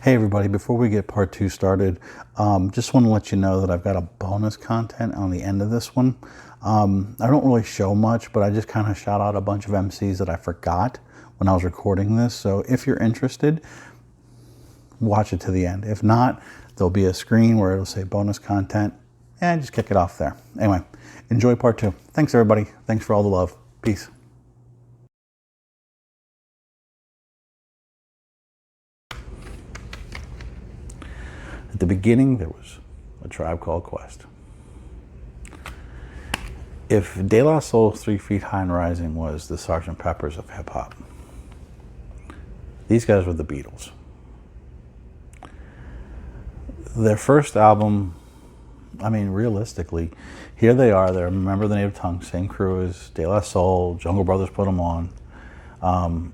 Hey everybody, before we get part 2 started, just want to let you know that I've got a bonus content on the end of this one. I don't really show much, but I just kind of shout out a bunch of MCs that I forgot when I was recording this. So if you're interested, watch it to the end. If not, there'll be a screen where it'll say bonus content, and just kick it off there. Anyway, enjoy part 2. Thanks everybody. Thanks for all the love. Peace. At the beginning, there was a Tribe Called Quest. If De La Soul's 3 Feet High and Rising was the Sgt. Pepper's of hip hop, these guys were the Beatles. Their first album, I mean, realistically, here they are. They're Remember the Native Tongue, same crew as De La Soul. Jungle Brothers put them on.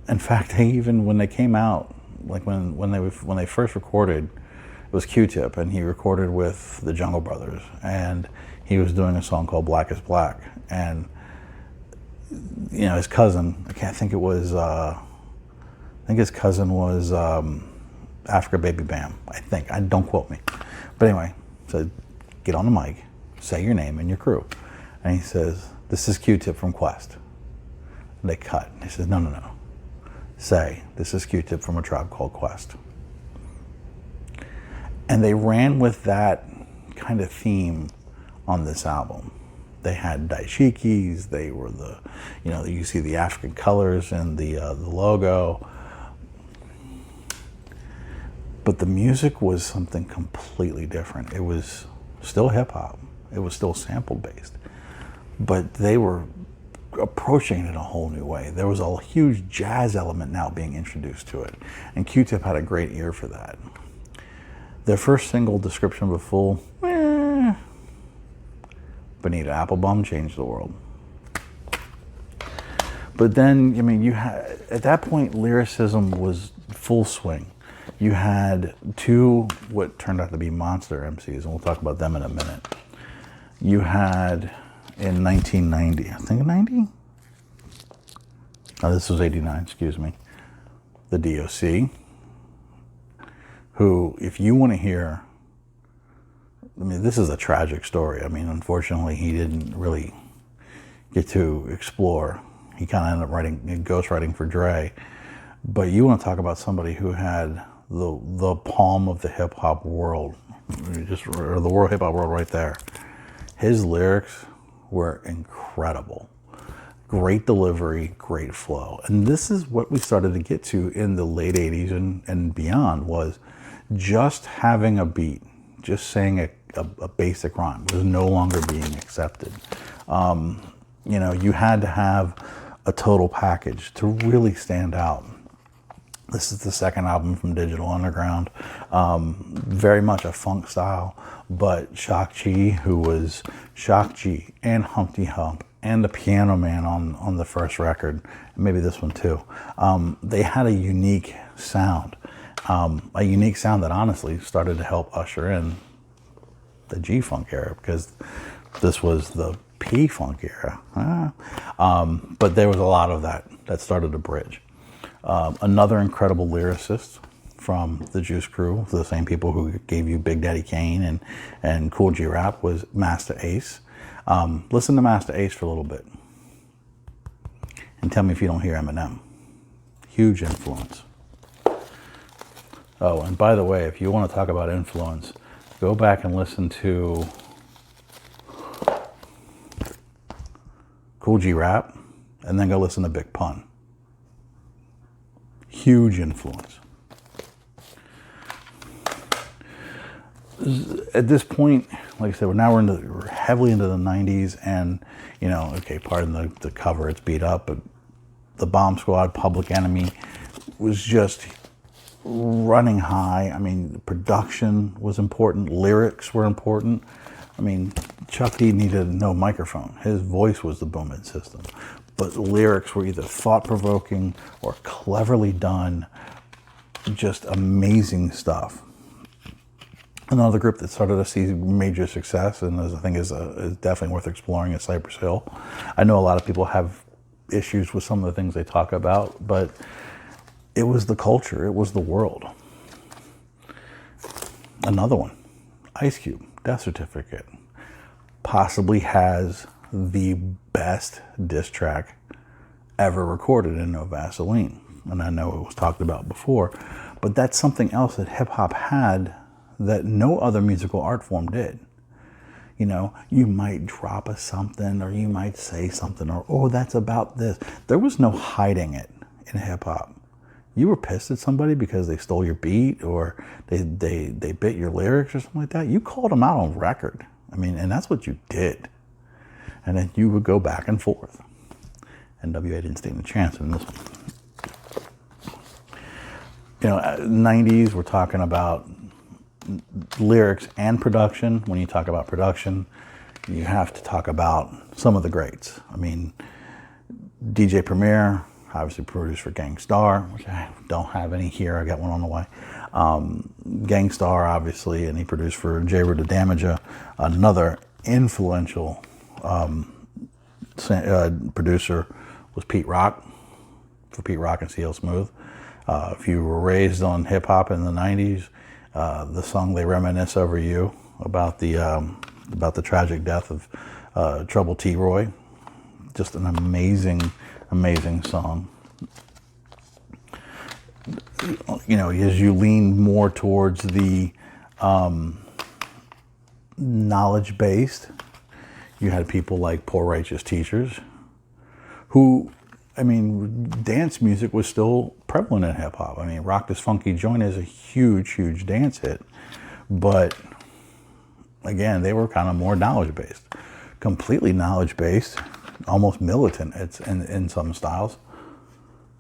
In fact, they even, when they came out, like when they first recorded, it was Q-Tip, and he recorded with the Jungle Brothers, and he was doing a song called Black is Black. And you know, his cousin, I can't think it was, I think his cousin was Africa Baby Bam, I think. Don't quote me. But anyway, so get on the mic, say your name and your crew. And he says, "This is Q-Tip from Quest." And they cut. And he says, no. Say, "This is Q-Tip from A Tribe Called Quest." And they ran with that kind of theme on this album. They had dashikis, they were the, you know, you see the African colors and the logo. But the music was something completely different. It was still hip hop. It was still sample based. But they were approaching it in a whole new way. There was a huge jazz element now being introduced to it. And Q-Tip had a great ear for that. Their first single, Description of a Fool, Bonita Applebum, changed the world. But then, I mean, you had, at that point, lyricism was full swing. You had two, what turned out to be monster MCs, and we'll talk about them in a minute. You had, in 1990, I think 90? Oh, this was 89, excuse me. The DOC. Who, if you want to hear, I mean, this is a tragic story. I mean, unfortunately, he didn't really get to explore. He kind of ended up ghostwriting for Dre. But you want to talk about somebody who had the palm of the hip hop world, or the world hip hop world right there. His lyrics were incredible. Great delivery, great flow. And this is what we started to get to in the late 80s and beyond, was just having a beat, just saying a basic rhyme was no longer being accepted. You know, you had to have a total package to really stand out. This is the second album from Digital Underground, very much a funk style, but Shock G, who was Shock G and Humpty Hump and the Piano Man on the first record, maybe this one too, they had a unique sound. A unique sound that honestly started to help usher in the G-Funk era, because this was the P-Funk era. But there was a lot of that started to bridge. Another incredible lyricist from the Juice Crew, the same people who gave you Big Daddy Kane and Cool G Rap, was Master Ace. Listen to Master Ace for a little bit and tell me if you don't hear Eminem. Huge influence. Oh, and by the way, if you want to talk about influence, go back and listen to Cool G Rap, and then go listen to Big Pun. Huge influence. At this point, like I said, we're heavily into the 90s, and, you know, okay, pardon the cover, it's beat up, but the Bomb Squad, Public Enemy was just running high. I mean, production was important, lyrics were important. I mean, Chuck D needed no microphone. His voice was the booming system. But the lyrics were either thought-provoking or cleverly done. Just amazing stuff. Another group that started to see major success, and I think is definitely worth exploring, is Cypress Hill. I know a lot of people have issues with some of the things they talk about, but it was the culture, it was the world. Another one, Ice Cube, Death Certificate, possibly has the best diss track ever recorded in No Vaseline. And I know it was talked about before, but that's something else that hip hop had that no other musical art form did. You know, you might drop a something, or you might say something, or, oh, that's about this. There was no hiding it in hip hop. You were pissed at somebody because they stole your beat, or they bit your lyrics or something like that. You called them out on record. I mean, and that's what you did. And then you would go back and forth. NWA didn't stand a chance in this one. You know, 90s, we're talking about lyrics and production. When you talk about production, you have to talk about some of the greats. I mean, DJ Premier, obviously produced for Gang Starr, which I don't have any here. I got one on the way. Gang Starr, obviously, and he produced for J. Rue the Damager, another influential producer was Pete Rock, for Pete Rock and CL Smooth. If you were raised on hip hop in the 90s, the song "They Reminisce Over You" about the tragic death of Trouble T. Roy, just an amazing song. You know, as you lean more towards the knowledge-based, you had people like Poor Righteous Teachers, who, I mean, dance music was still prevalent in hip hop. I mean, Rock This Funky Joint is a huge dance hit, but again, they were kind of more knowledge-based, completely knowledge-based, almost militant. It's in some styles.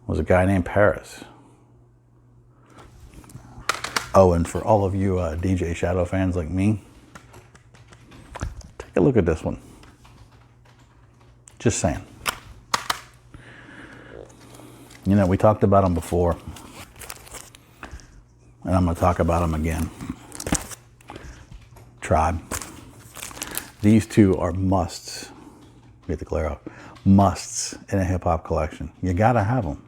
Was a guy named Paris. Oh, and for all of you DJ Shadow fans like me, take a look at this one. Just saying. You know, we talked about them before, and I'm going to talk about them again. Tribe. These two are musts. Get the clear up. Musts in a hip hop collection. You gotta have them.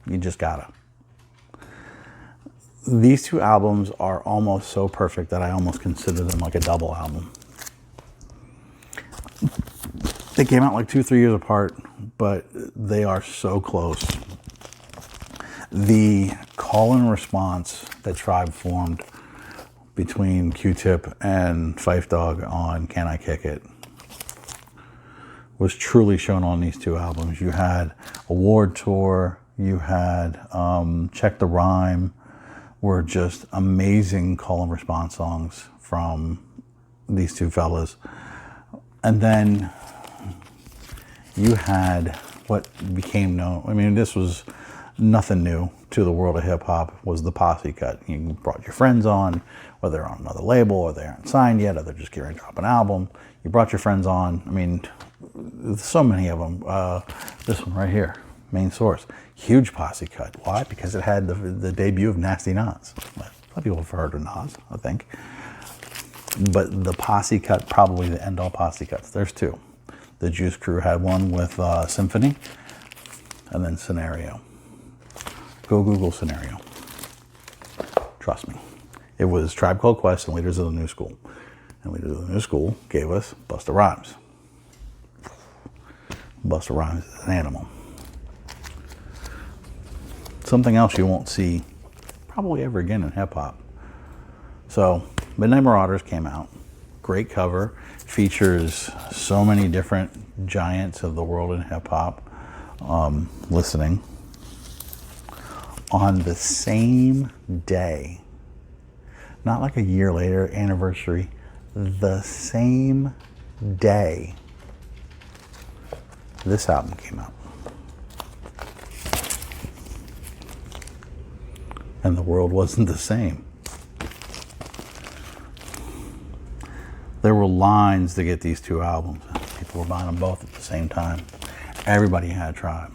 You just gotta. These two albums are almost so perfect that I almost consider them like a double album. They came out like 2-3 years apart, but they are so close. The call and response that Tribe formed between Q-Tip and Phife Dawg on Can I Kick It was truly shown on these two albums. You had Award Tour, you had Check the Rhyme, were just amazing call and response songs from these two fellas. And then you had what became known, I mean, this was nothing new to the world of hip hop, was the posse cut. You brought your friends on, whether they're on another label or they aren't signed yet, or they're just getting ready to drop an album. You brought your friends on. I mean, so many of them. This one right here, Main Source, huge posse cut. Why? Because it had the debut of Nasty Nas. A lot of people have heard of Nas, I think. But the posse cut, probably the end all posse cuts. There's two. The Juice Crew had one with Symphony, and then Scenario. Go Google Scenario. Trust me. It was Tribe Called Quest and Leaders of the New School. And Leaders of the New School gave us Busta Rhymes. Busta Rhymes is an animal. Something else you won't see probably ever again in hip hop. So, Midnight Marauders came out. Great cover. Features so many different giants of the world in hip hop listening. On the same day, not like a year later, anniversary, the same day this album came out. And the world wasn't the same. There were lines to get these two albums. People were buying them both at the same time. Everybody had Tribe.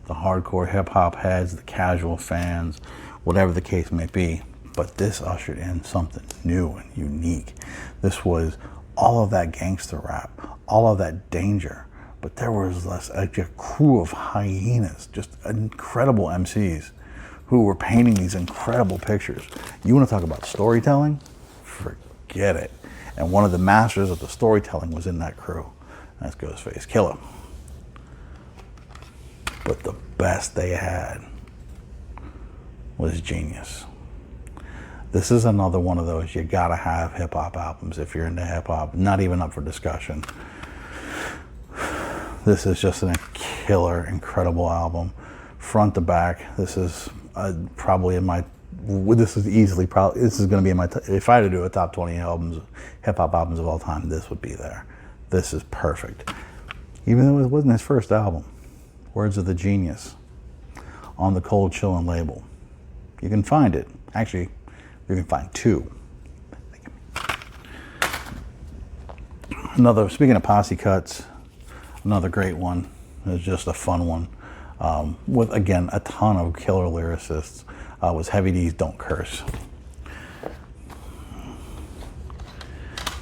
The hardcore hip hop heads, the casual fans, whatever the case may be. But this ushered in something new and unique. This was all of that gangster rap, all of that danger. But there was a crew of hyenas, just incredible MCs who were painting these incredible pictures. You want to talk about storytelling? forget it. And one of the masters of the storytelling was in that crew. That's Ghostface Killah. But the best they had was genius. This is another one of those, you gotta have hip hop albums if you're into hip hop, not even up for discussion. This is just a killer, incredible album. Front to back, this is probably in my, this is gonna be in my, if I had to do a top 20 albums, hip hop albums of all time, this would be there. This is perfect. Even though it wasn't his first album, Words of the Genius, on the Cold Chillin' label. You can find it. Actually, you can find two. Speaking of posse cuts, another great one. It's just a fun one. With, again, a ton of killer lyricists, was Heavy D's Don't Curse.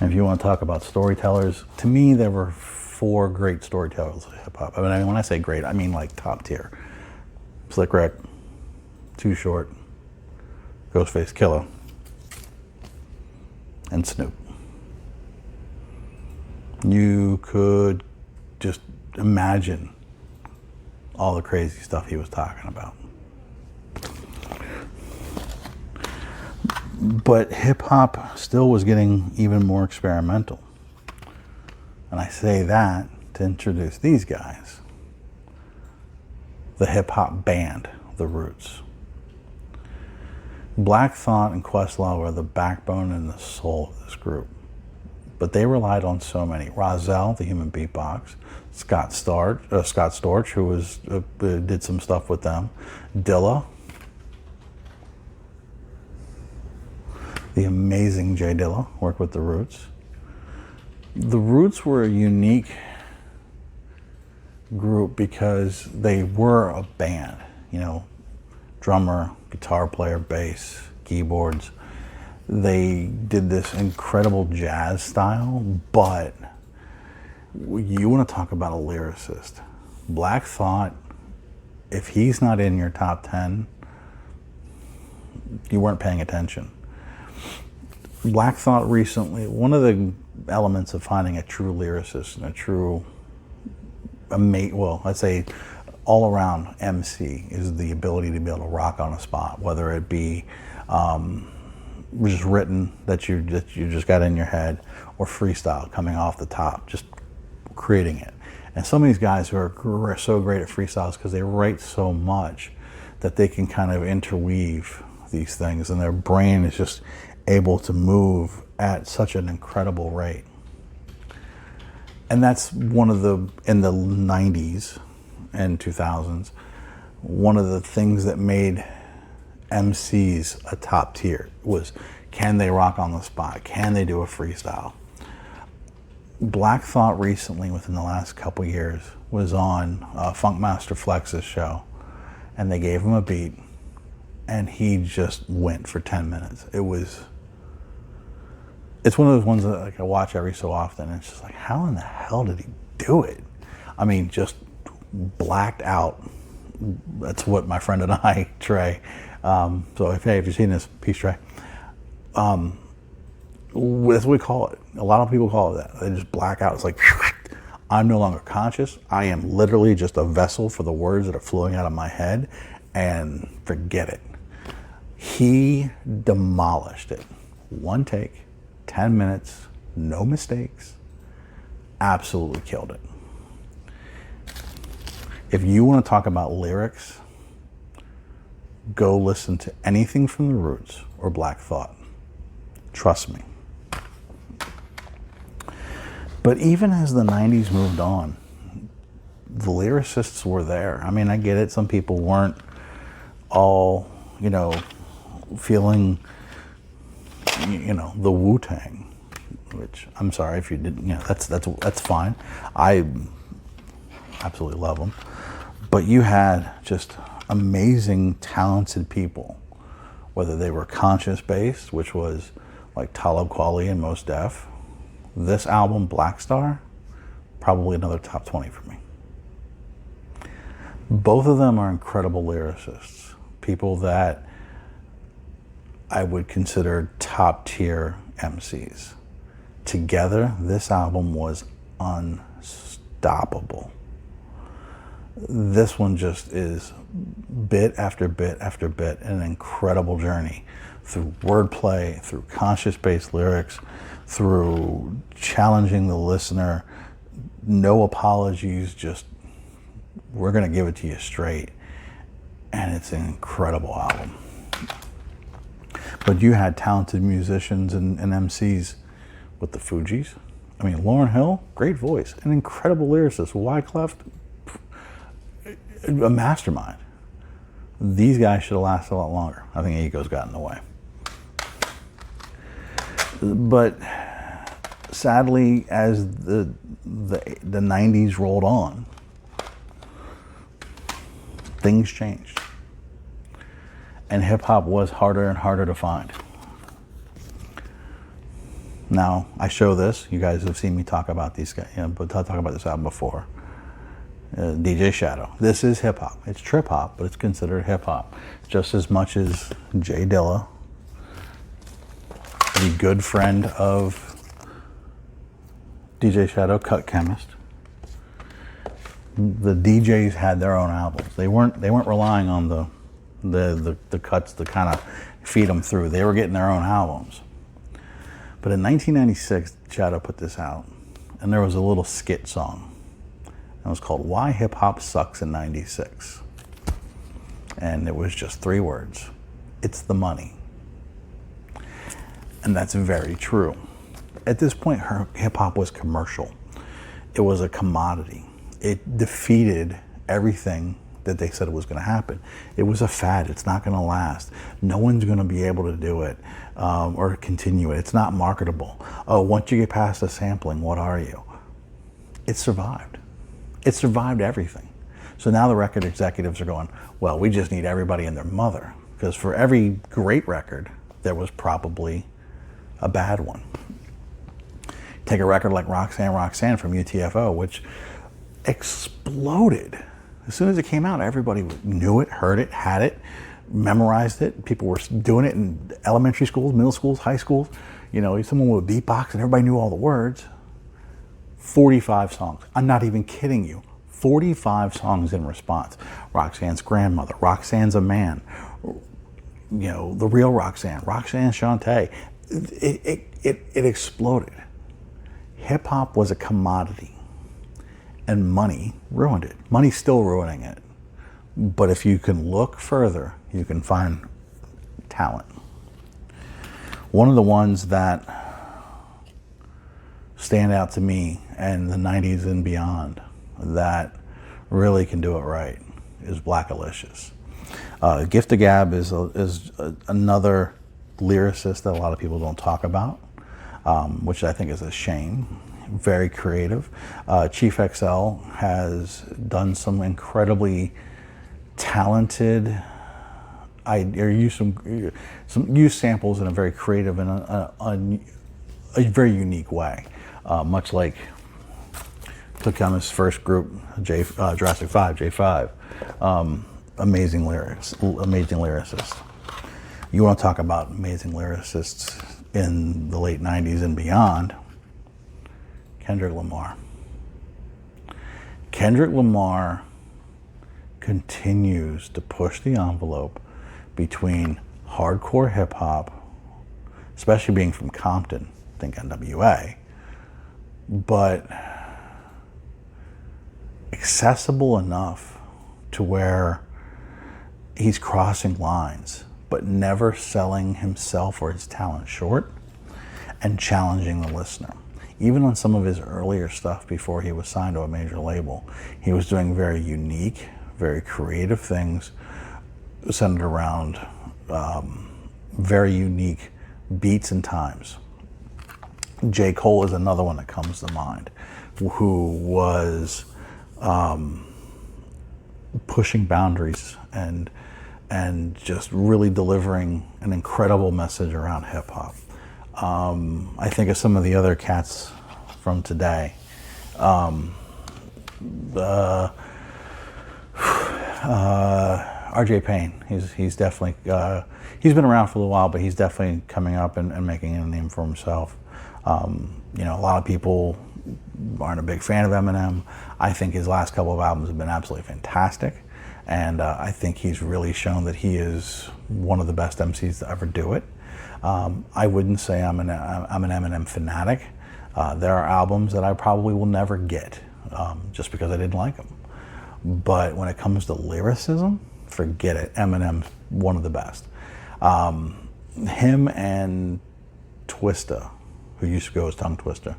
And if you want to talk about storytellers, to me, there were 4 great storytellers of hip hop. I mean, when I say great, I mean like top tier. Slick Rick, Too Short, Ghostface Killah, and Snoop. You could just imagine all the crazy stuff he was talking about. But hip hop still was getting even more experimental. And I say that to introduce these guys. The hip hop band, The Roots. Black Thought and Questlove are the backbone and the soul of this group. But they relied on so many. Rozelle, the human beatbox. Scott Storch, who did some stuff with them. Dilla. The amazing Jay Dilla worked with The Roots. The Roots were a unique group because they were a band, you know, drummer, guitar player, bass, keyboards. They did this incredible jazz style, but you want to talk about a lyricist. Black Thought, if he's not in your top 10, you weren't paying attention. Black Thought recently, one of the elements of finding a true lyricist and a true, let's say all-around MC is the ability to be able to rock on a spot, whether it be just written that you just got in your head, or freestyle coming off the top, just creating it. And some of these guys who are so great at freestyles because they write so much that they can kind of interweave these things, and their brain is just able to move at such an incredible rate. And that's one of in the 90s and 2000s, one of the things that made MCs a top tier was, can they rock on the spot? Can they do a freestyle? Black Thought recently, within the last couple years, was on Funkmaster Flex's show, and they gave him a beat, and he just went for 10 minutes. It's one of those ones that like I watch every so often, and it's just like, how in the hell did he do it? I mean, just blacked out. That's what my friend and I, Trey. So if you've seen this, peace, Trey. That's what we call it. A lot of people call it that. They just black out. It's like, I'm no longer conscious. I am literally just a vessel for the words that are flowing out of my head, and forget it. He demolished it. One take, 10 minutes, no mistakes, absolutely killed it. If you want to talk about lyrics, go listen to anything from The Roots or Black Thought. Trust me. But even as the 90s moved on, the lyricists were there. I mean, I get it. Some people weren't all, feeling, the Wu-Tang, which I'm sorry if you didn't, that's fine. I absolutely love them. But you had just amazing, talented people, whether they were conscious-based, which was like Talib Kweli and Mos Def. This album, Black Star, probably another top 20 for me. Both of them are incredible lyricists, people that I would consider top tier MCs. Together, this album was unstoppable. This one just is bit after bit after bit, an incredible journey through wordplay, through conscious-based lyrics, through challenging the listener, no apologies, just we're going to give it to you straight. And it's an incredible album. But you had talented musicians and MCs with the Fugees. I mean, Lauryn Hill, great voice, an incredible lyricist. Wyclef, a mastermind. These guys should have lasted a lot longer. I think ego's got in the way. But sadly, as the 90s rolled on, things changed. And hip hop was harder and harder to find. Now, I show this. You guys have seen me talk about these guys, but talk about this album before. DJ Shadow. This is hip hop. It's trip hop, but it's considered hip hop just as much as Jay Dilla, the good friend of DJ Shadow, Cut Chemist. The DJs had their own albums. They weren't relying on the cuts to kind of feed them through. They were getting their own albums. But in 1996, Shadow put this out, and there was a little skit song. It was called "Why Hip Hop Sucks in '96," and it was just 3 words: "It's the money." And that's very true. At this point, hip hop was commercial. It was a commodity. It defeated everything that they said was going to happen. It was a fad. It's not going to last. No one's going to be able to do it or continue it. It's not marketable. Oh, once you get past the sampling, what are you? It survived. It survived everything. So now the record executives are going, well, we just need everybody and their mother. Because for every great record, there was probably a bad one. Take a record like Roxanne, Roxanne from UTFO, which exploded. As soon as it came out, everybody knew it, heard it, had it, memorized it. People were doing it in elementary schools, middle schools, high schools. You know, someone would beatbox and everybody knew all the words. 45 songs. I'm not even kidding you. 45 songs in response. Roxanne's grandmother, Roxanne's a man, you know, the real Roxanne, Roxanne Shante. It exploded. Hip hop was a commodity. And money ruined it. Money's still ruining it. But if you can look further, you can find talent. One of the ones that stand out to me and the 90s and beyond that really can do it right is Black Alicious. Gift of Gab is another lyricist that a lot of people don't talk about, which I think is a shame. Very creative. Chief XL has done some incredibly talented, use samples in a very creative and a very unique way. Much like Tucum's first group, Jurassic 5, J5. Amazing lyrics, amazing lyricist. You want to talk about amazing lyricists in the late 90s and beyond, Kendrick Lamar. Kendrick Lamar continues to push the envelope between hardcore hip hop, especially being from Compton, think NWA, but accessible enough to where he's crossing lines, but never selling himself or his talent short, and challenging the listener. Even on some of his earlier stuff before he was signed to a major label, he was doing very unique, very creative things centered around very unique beats and times. J. Cole is another one that comes to mind, who was pushing boundaries and just really delivering an incredible message around hip hop. I think of some of the other cats from today. RJ Payne, he's definitely, he's been around for a little while, but he's definitely coming up and making a name for himself. You know, a lot of people aren't a big fan of Eminem. I think his last couple of albums have been absolutely fantastic. And I think he's really shown that he is one of the best MCs to ever do it. I wouldn't say I'm an Eminem fanatic. There are albums that I probably will never get just because I didn't like them. But when it comes to lyricism, forget it. Eminem's one of the best. Him and Twista, who used to go as Tongue Twister,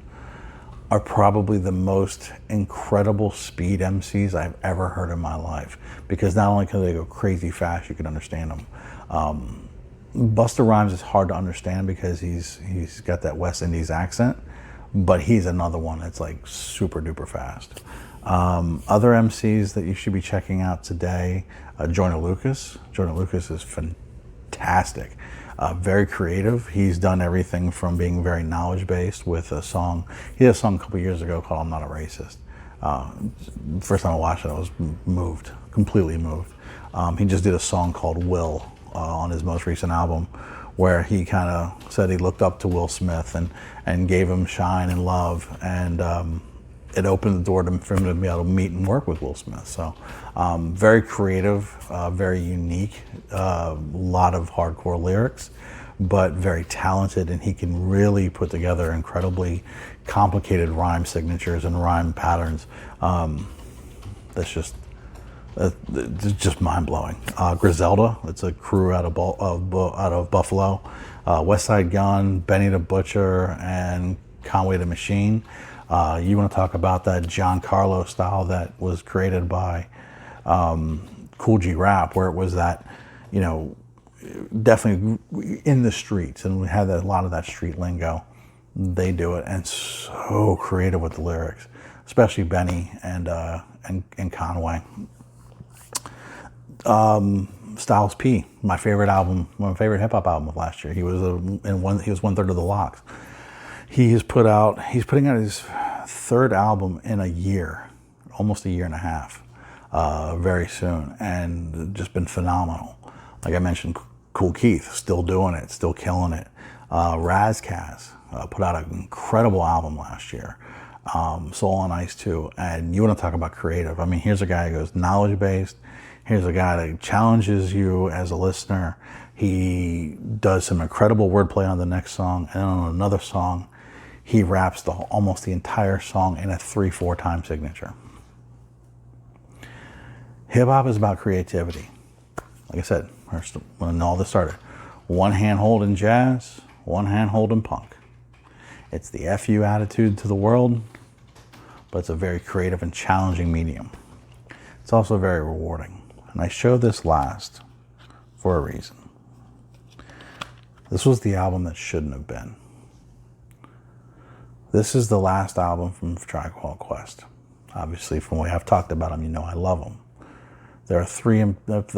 are probably the most incredible speed MCs I've ever heard in my life, because not only can they go crazy fast, you can understand them. Busta Rhymes is hard to understand because he's got that West Indies accent, but he's another one that's like super duper fast. Other MCs that you should be checking out today, Joyner Lucas. Joyner Lucas is fantastic. Very creative. He's done everything from being very knowledge-based with a song. He had a song a couple years ago called I'm Not a Racist. First time I watched it, I was moved, completely moved. He just did a song called Will on his most recent album, where he kind of said he looked up to Will Smith and gave him shine and love, and it opened the door for him to be able to meet and work with Will Smith. So very creative, very unique, lot of hardcore lyrics, but very talented, and he can really put together incredibly complicated rhyme signatures and rhyme patterns. That's just mind-blowing. Griselda, it's a crew out of Buffalo. West Side Gun, Benny the Butcher, and Conway the Machine. You want to talk about that Giancarlo style that was created by Cool G Rap, where it was that, you know, definitely in the streets, and we had a lot of that street lingo. They do it, and so creative with the lyrics, especially Benny and Conway. Styles P, my favorite album, my favorite hip hop album of last year. He was one third of the Locks. He's putting out his third album in a year, almost a year and a half, very soon, and just been phenomenal. Like I mentioned, Kool Keith, still doing it, still killing it. Razkaz put out an incredible album last year. Soul on Ice too. And you want to talk about creative. I mean, here's a guy who goes knowledge-based. Here's a guy that challenges you as a listener. He does some incredible wordplay on the next song, and on another song, he raps almost the entire song in a 3-4 time signature. Hip hop is about creativity. Like I said, when all this started, one hand holding jazz, one hand holding punk. It's the FU attitude to the world, but it's a very creative and challenging medium. It's also very rewarding. And I show this last for a reason. This was the album that shouldn't have been. This is the last album from Tribe Called Quest. Obviously, from what I've talked about them, you know I love them. They're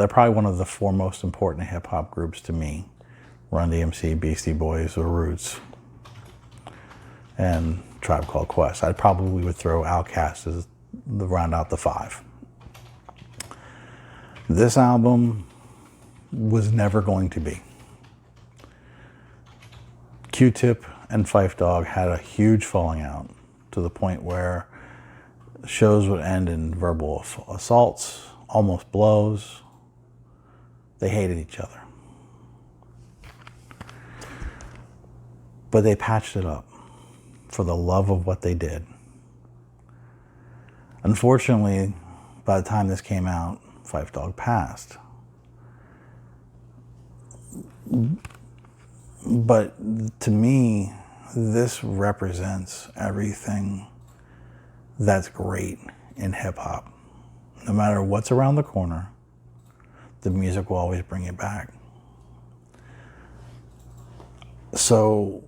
probably one of the 4 most important hip hop groups to me. Run DMC, Beastie Boys, The Roots, and Tribe Called Quest. I probably would throw Outkast as the round out the 5. This album was never going to be. Q-Tip and Phife Dawg had a huge falling out, to the point where shows would end in verbal assaults, almost blows. They hated each other. But they patched it up for the love of what they did. Unfortunately, by the time this came out, Phife Dawg passed. But to me, this represents everything that's great in hip hop. No matter what's around the corner, the music will always bring it back. So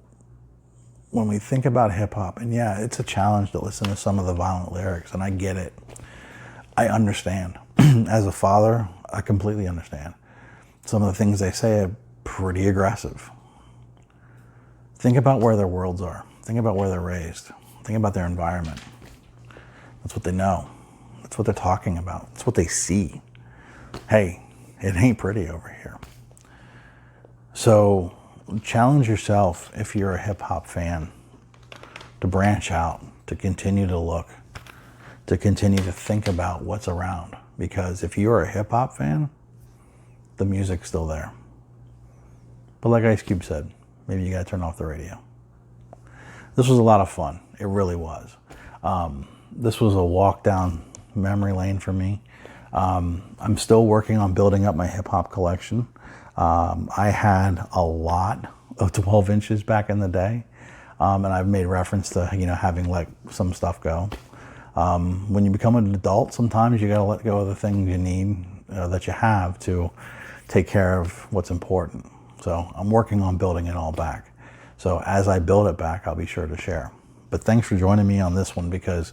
when we think about hip hop, and yeah, it's a challenge to listen to some of the violent lyrics, and I get it. I understand. As a father, I completely understand. Some of the things they say are pretty aggressive. Think about where their worlds are. Think about where they're raised. Think about their environment. That's what they know. That's what they're talking about. That's what they see. Hey, It ain't pretty over here. So challenge yourself, if you're a hip hop fan, to branch out, to continue to look, to continue to think about what's around. Because if you're a hip hop fan, the music's still there. But like Ice Cube said, maybe you gotta turn off the radio. This was a lot of fun. It really was. This was a walk down memory lane for me. I'm still working on building up my hip hop collection. I had a lot of 12 inches back in the day. And I've made reference to, having let some stuff go. When you become an adult, sometimes you gotta let go of the things you need, that you have to take care of what's important. So I'm working on building it all back. So as I build it back, I'll be sure to share. But thanks for joining me on this one, because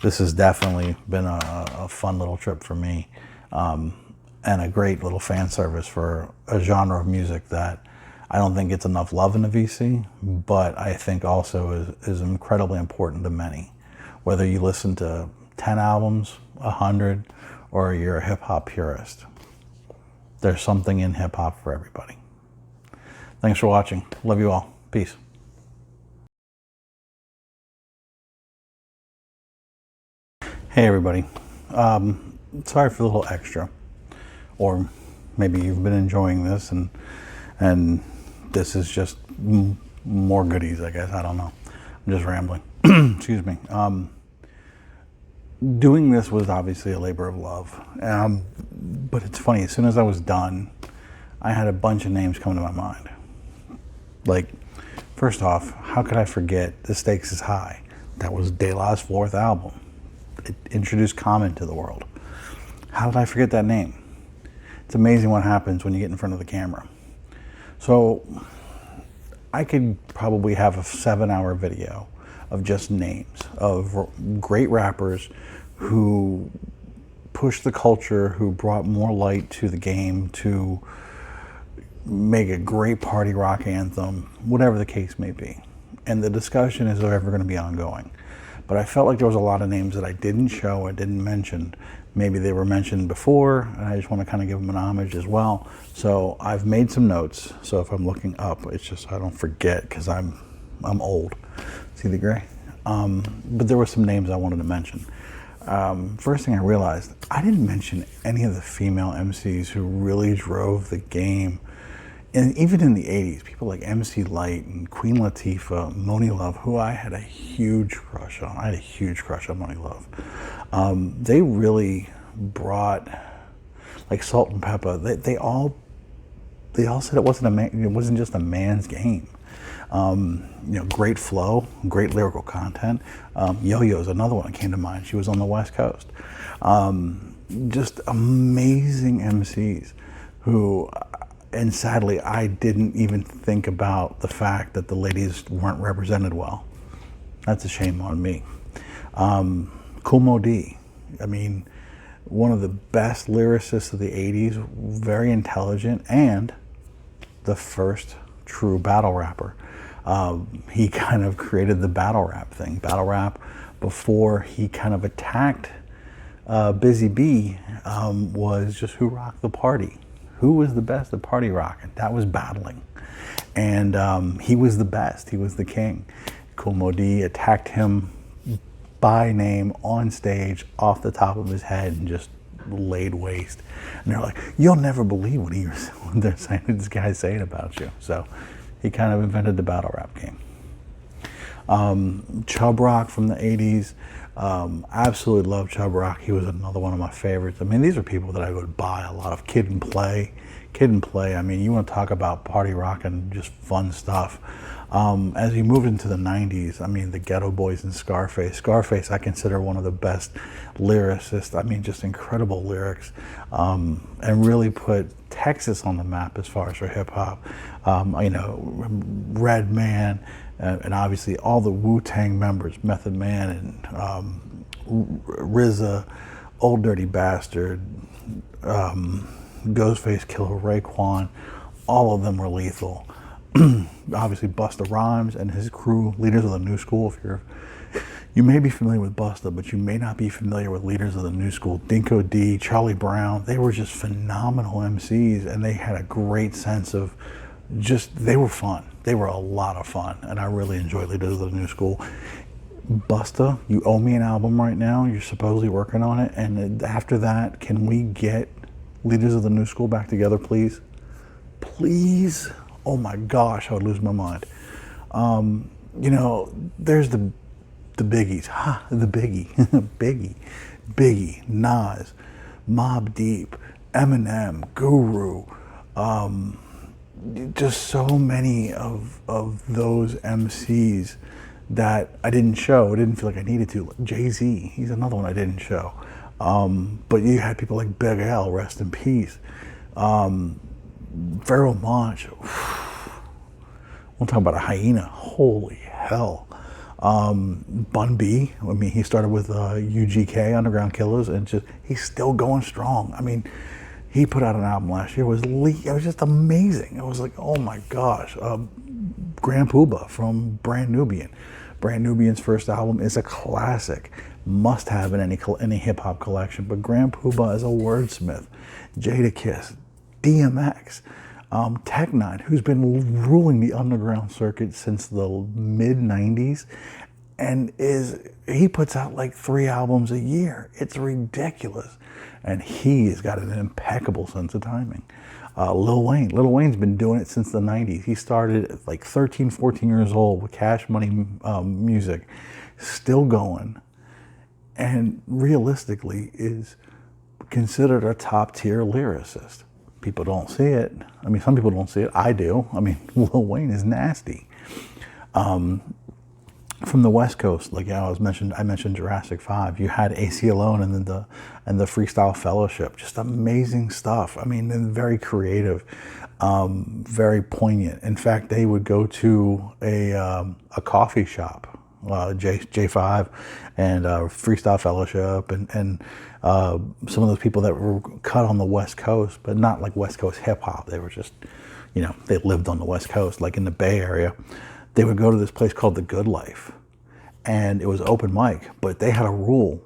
this has definitely been a fun little trip for me, and a great little fan service for a genre of music that I don't think gets enough love in the VC, but I think also is incredibly important to many. Whether you listen to 10 albums, 100, or you're a hip hop purist, there's something in hip hop for everybody. Thanks for watching. Love you all. Peace. Hey everybody. Sorry for the little extra, or maybe you've been enjoying this and this is just more goodies, I guess. I don't know. I'm just rambling. Excuse me. Doing this was obviously a labor of love. But it's funny, as soon as I was done, I had a bunch of names come to my mind. Like, first off, how could I forget The Stakes is High? That was De La's 4th album. It introduced Common to the world. How did I forget that name? It's amazing what happens when you get in front of the camera. So I could probably have a 7-hour video of just names of great rappers who pushed the culture, who brought more light to the game, to make a great party rock anthem, whatever the case may be. And the discussion is ever going to be ongoing. But I felt like there was a lot of names that I didn't show, I didn't mention. Maybe they were mentioned before, and I just want to kind of give them an homage as well. So I've made some notes, so if I'm looking up, it's just I don't forget, because I'm old. See the gray? But there were some names I wanted to mention. First thing I realized, I didn't mention any of the female MCs who really drove the game. And even in the 80s, people like MC Lyte and Queen Latifah, Moni Love, who I had a huge crush on. I had a huge crush on Moni Love. They really brought, like Salt and Pepper, they all said it wasn't just a man's game. Great flow, great lyrical content. Yo-Yo's another one that came to mind. She was on the West Coast. Just amazing MCs who, and sadly, I didn't even think about the fact that the ladies weren't represented well. That's a shame on me. Kool Moe Dee, I mean, one of the best lyricists of the 80s, very intelligent, and the first true battle rapper. He kind of created the battle rap thing. Battle rap, before he kind of attacked Busy Bee, was just who rocked the party. Who was the best at party rock? And that was battling. And he was the best. He was the king. Kool Moe Dee attacked him by name on stage, off the top of his head, and just laid waste. And they're like, you'll never believe what they're saying, this guy's saying about you. So he kind of invented the battle rap game. Chub Rock from the 80s. Absolutely love Chub Rock. He was another one of my favorites. I mean, these are people that I would buy a lot of. Kid and Play. I mean, you want to talk about party rock and just fun stuff. As we moved into the 90s, I mean, the Ghetto Boys and Scarface I consider one of the best lyricists. I mean, just incredible lyrics, and really put Texas on the map as far as for hip hop. Redman, and obviously all the Wu-Tang members, Method Man and RZA, Old Dirty Bastard, Ghostface Killer, Raekwon, all of them were lethal. Obviously Busta Rhymes and his crew, leaders of the new school. You may be familiar with Busta, but you may not be familiar with leaders of the new school. Dinko D, Charlie Brown, they were just phenomenal MCs, and they had a great sense of they were fun. They were a lot of fun, and I really enjoyed leaders of the new school. Busta, you owe me an album right now. You're supposedly working on it, and after that, can we get leaders of the new school back together, please? Please? Oh my gosh, I would lose my mind. There's the biggies. The Biggie. Biggie, Nas, Mobb Deep, Eminem, Guru. Just so many of those MCs that I didn't show. I didn't feel like I needed to. Jay-Z, he's another one I didn't show. But you had people like Big L, rest in peace. Pharoah Monch. We'll talk about a hyena. Holy hell. Bun B. I mean, he started with UGK, Underground Killers, and he's still going strong. I mean, he put out an album last year. It was just amazing. It was like, oh my gosh. Grand Poobah from Brand Nubian. Brand Nubian's first album is a classic. Must have in any hip hop collection. But Grand Poobah is a wordsmith. Jadakiss, DMX, Tech Nine, who's been ruling the underground circuit since the mid '90s, and he puts out like 3 albums a year. It's ridiculous, and he has got an impeccable sense of timing. Lil Wayne's been doing it since the 90s. He started at like 13, 14 years old with Cash Money music, still going, and realistically is considered a top tier lyricist. People don't see it. I mean, some people don't see it. I do. I mean, Lil Wayne is nasty. From the West Coast, like I mentioned Jurassic 5. You had AC Alone and the Freestyle Fellowship. Just amazing stuff. I mean, and very creative, very poignant. In fact, they would go to a coffee shop, J5 and Freestyle Fellowship and some of those people that were cut on the West Coast, but not like West Coast hip hop. They were just, they lived on the West Coast, like in the Bay Area. They would go to this place called The Good Life, and it was open mic, but they had a rule,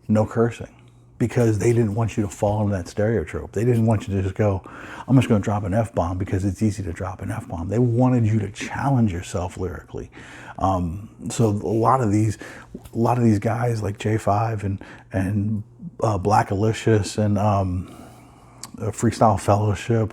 no cursing, because they didn't want you to fall into that stereotype. They didn't want you to just go, I'm just going to drop an F-bomb because it's easy to drop an F-bomb. They wanted you to challenge yourself lyrically. So a lot of these guys like J5 and Black Alicious and Freestyle Fellowship,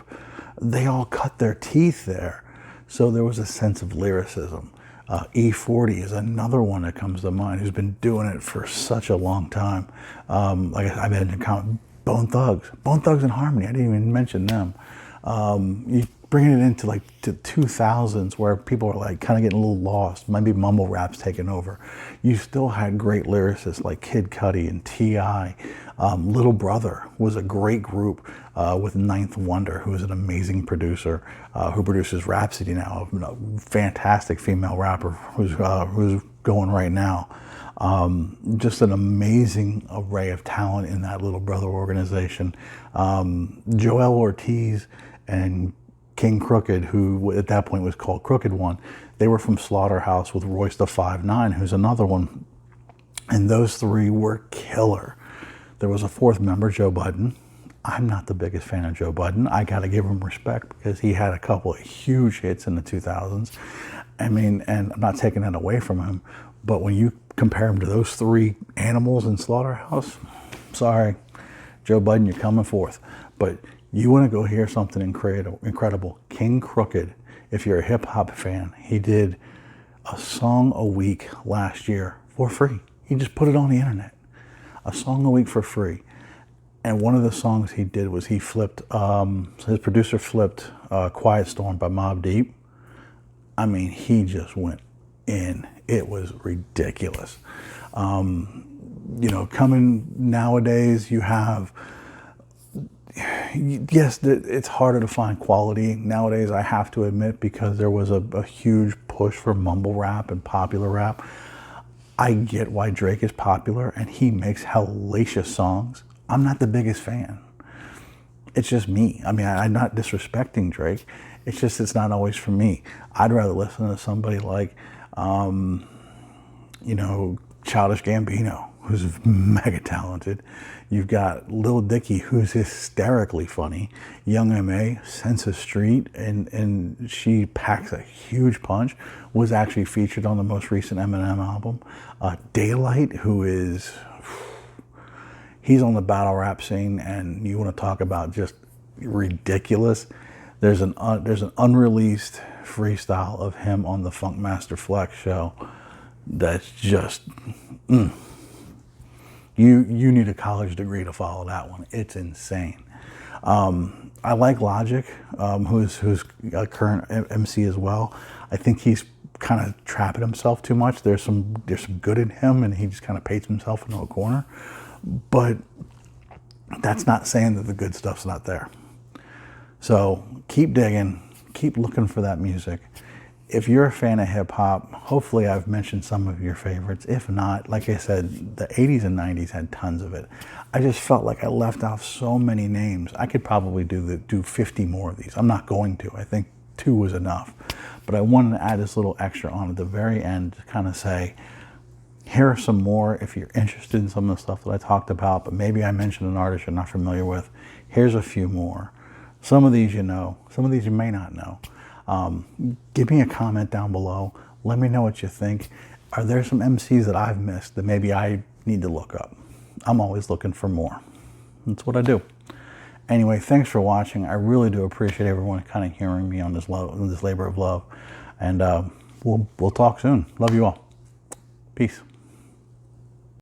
they all cut their teeth there. So there was a sense of lyricism. E40 is another one that comes to mind who's been doing it for such a long time. Like I mentioned, Bone Thugs and Harmony. I didn't even mention them. You bringing it into like the 2000s where people are like kind of getting a little lost. Maybe mumble rap's taken over. You still had great lyricists like Kid Cudi and T.I. Little Brother was a great group with Ninth Wonder, who is an amazing producer, who produces Rhapsody now, a fantastic female rapper who's going right now. Just an amazing array of talent in that Little Brother organization. Joel Ortiz and King Crooked, who at that point was called Crooked One, they were from Slaughterhouse with Royce the 5'9", who's another one. And those 3 were killer. There was a 4th member, Joe Budden. I'm not the biggest fan of Joe Budden. I got to give him respect because he had a couple of huge hits in the 2000s. I mean, and I'm not taking that away from him, but when you compare him to those 3 animals in Slaughterhouse, sorry, Joe Budden, you're coming forth. But you want to go hear something incredible. King Crooked, if you're a hip hop fan, he did a song a week last year for free. He just put it on the internet. A song a week for free. And one of the songs he did was he flipped, his producer flipped Quiet Storm by Mobb Deep. I mean, he just went in. It was ridiculous. Coming nowadays, you have, yes, it's harder to find quality nowadays, I have to admit, because there was a huge push for mumble rap and popular rap. I get why Drake is popular and he makes hellacious songs. I'm not the biggest fan. It's just me. I mean, I'm not disrespecting Drake. It's just, it's not always for me. I'd rather listen to somebody like, Childish Gambino, who's mega talented. You've got Lil Dicky, who's hysterically funny. Young M.A., Sense of Street, and she packs a huge punch, was actually featured on the most recent Eminem album. Daylight, who is, he's on the battle rap scene, and you want to talk about just ridiculous. There's an unreleased freestyle of him on the Funkmaster Flex show that's just, you need a college degree to follow that one. It's insane. I like Logic, who's a current MC as well. I think he's kind of trapping himself too much. There's some good in him, and he just kind of paints himself into a corner. But that's not saying that the good stuff's not there. So keep digging, keep looking for that music. If you're a fan of hip hop, hopefully I've mentioned some of your favorites. If not, like I said, the 80s and 90s had tons of it. I just felt like I left off so many names. I could probably do 50 more of these. I'm not going to. I think 2 was enough. But I wanted to add this little extra on at the very end to kind of say, here are some more if you're interested in some of the stuff that I talked about, but maybe I mentioned an artist you're not familiar with. Here's a few more. Some of these you know, some of these you may not know. Give me a comment down below. Let me know what you think. Are there some MCs that I've missed that maybe I need to look up? I'm always looking for more. That's what I do. Anyway, thanks for watching. I really do appreciate everyone kind of hearing me on this labor of love. And we'll talk soon. Love you all. Peace.